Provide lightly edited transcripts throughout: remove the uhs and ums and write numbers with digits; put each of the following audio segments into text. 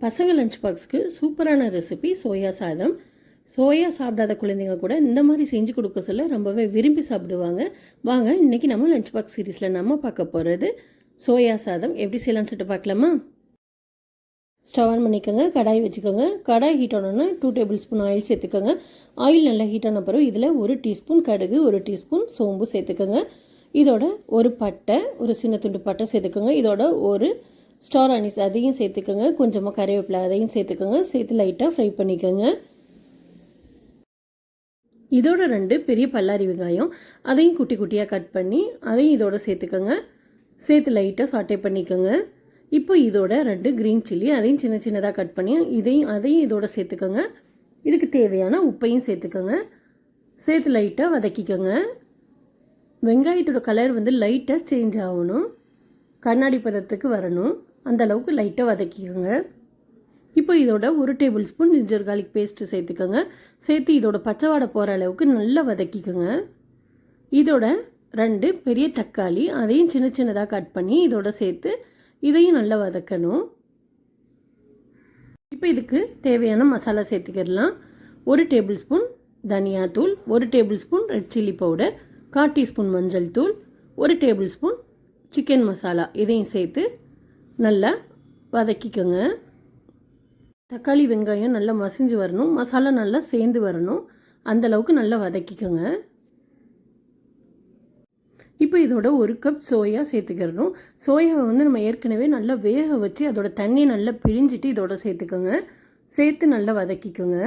பசங்க லஞ்ச் பாக்ஸ்க்கு சூப்பரான recipe soya சாதம். சோயா சாப்பிடாத குழந்தைங்க கூட இந்த மாதிரி செஞ்சு கொடுக்க சொல்ல ரொம்பவே விரும்பி சாப்பிடுவாங்க. வாங்க இன்றைக்கி நம்ம லஞ்ச் பாக்ஸ் சீரீஸில் நம்ம பார்க்க போகிறது சோயா சாதம் எப்படி செய்யலாம்னு சொல்லிட்டு பார்க்கலாமா? ஸ்டவ் ஆன் பண்ணிக்கோங்க, கடாய் வச்சுக்கோங்க. கடாய் ஹீட் ஆனோன்னா 2 டேபிள் ஸ்பூன் ஆயில் சேர்த்துக்கோங்க. ஆயில் நல்லா ஹீட் ஆன பிறகு இதில் 1 டீஸ்பூன் கடுகு, 1 டீஸ்பூன் சோம்பு சேர்த்துக்கோங்க. இதோட ஒரு பட்டை, ஒரு சின்ன துண்டு பட்டை சேர்த்துக்கோங்க. இதோட ஒரு ஸ்டார் அனீஸ் அதையும் சேர்த்துக்கோங்க. கொஞ்சமாக கறிவேப்பிலை அதையும் சேர்த்துக்கோங்க. சேர்த்து லைட்டாக ஃப்ரை பண்ணிக்கோங்க. இதோட 2 பெரிய பல்லாரி வெங்காயம் அதையும் குட்டி குட்டியாக கட் பண்ணி அதையும் இதோட சேர்த்துக்கோங்க. சேர்த்து லைட்டாக சாட்டே பண்ணிக்கோங்க. இப்போ இதோட 2 க்ரீன் சில்லி அதையும் சின்ன சின்னதாக கட் பண்ணி அதையும் இதோட சேர்த்துக்கோங்க. இதுக்கு தேவையான உப்பையும் சேர்த்துக்கோங்க. சேர்த்து லைட்டாக வதக்கிக்கோங்க. வெங்காயத்தோட கலர் லைட்டாக சேஞ்ச் ஆகணும், கண்ணாடி பதத்துக்கு வரணும், அந்த அளவுக்கு லைட்டாக வதக்கிக்கோங்க. இப்போ இதோட 1 table spoon ginger garlic paste சேர்த்துக்கோங்க. சேர்த்து இதோட பச்சை வாடை போகிற அளவுக்கு நல்லா வதக்கிக்கோங்க. இதோட 2 பெரிய தக்காளி அதையும் சின்ன சின்னதாக கட் பண்ணி இதோட சேர்த்து இதையும் நல்லா வதக்கணும். இப்போ இதுக்கு தேவையான மசாலா சேர்த்துக்கிடலாம். 1 டேபிள் ஸ்பூன் தனியாத்தூள், 1 table spoon red chilli powder, 1/4 teaspoon மஞ்சள் தூள், 1 டேபிள் ஸ்பூன் சிக்கன் மசாலா இதையும் சேர்த்து நல்லா வதக்கிக்கோங்க. தக்காளி வெங்காயம் நல்லா மசிஞ்சு வரணும், மசாலா நல்லா சேர்ந்து வரணும், அந்தளவுக்கு நல்லா வதக்கிக்கோங்க. இப்போ இதோட 1 கப் சோயா சேர்த்துக்கிறணும். சோயாவை நம்ம ஏற்கனவே நல்லா வேக வச்சு அதோட தண்ணியை நல்லா பிழிஞ்சிட்டு இதோட சேர்த்துக்கோங்க. சேர்த்து நல்லா வதக்கிக்கோங்க.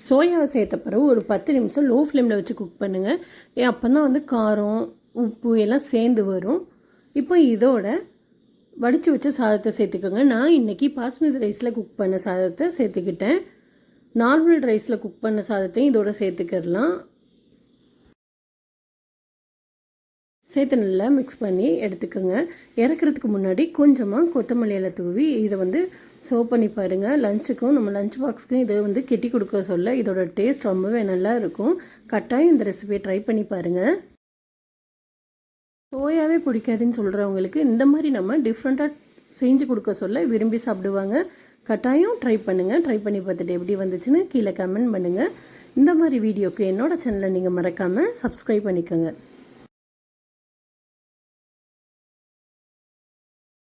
சோயாவை சேர்த்த பிறகு ஒரு 10 நிமிஷம் லோ ஃப்ளேமில் வச்சு குக் பண்ணுங்கள். அப்போ தான் காரம் உப்பு எல்லாம் சேர்ந்து வரும். இப்போ இதோட வடித்து வச்ச சாதத்தை சேர்த்துக்கோங்க. நான் இன்றைக்கி பாஸ்மதி ரைஸில் குக் பண்ண சாதத்தை சேர்த்துக்கிட்டேன். நார்மல் ரைஸில் குக் பண்ண சாதத்தையும் இதோட சேர்த்துக்கிடலாம். சேர்த்து நல்லா மிக்ஸ் பண்ணி எடுத்துக்கோங்க. இறக்குறதுக்கு முன்னாடி கொஞ்சமாக கொத்தமல்லி இலை தூவி இதை சர்வ் பண்ணி பாருங்கள். லஞ்சுக்கும் நம்ம லஞ்ச் பாக்ஸுக்கும் இதை கெட்டி கொடுக்க சொல்ல இதோட டேஸ்ட் ரொம்பவே நல்லா இருக்கும். கட்டாயம் இந்த ரெசிபியை ட்ரை பண்ணி பாருங்கள். சோயாவே பிடிக்காதுன்னு சொல்கிறவங்களுக்கு இந்த மாதிரி நம்ம டிஃப்ரெண்ட்டாக செஞ்சு கொடுக்க சொல்ல விரும்பி சாப்பிடுவாங்க. கட்டாயம் ட்ரை பண்ணுங்கள். ட்ரை பண்ணி பார்த்துட்டு எப்படி வந்துச்சுன்னு கீழே கமெண்ட் பண்ணுங்கள். இந்த மாதிரி வீடியோக்கு என்னோடய சேனலை நீங்கள் மறக்காமல் சப்ஸ்கிரைப் பண்ணிக்கோங்க.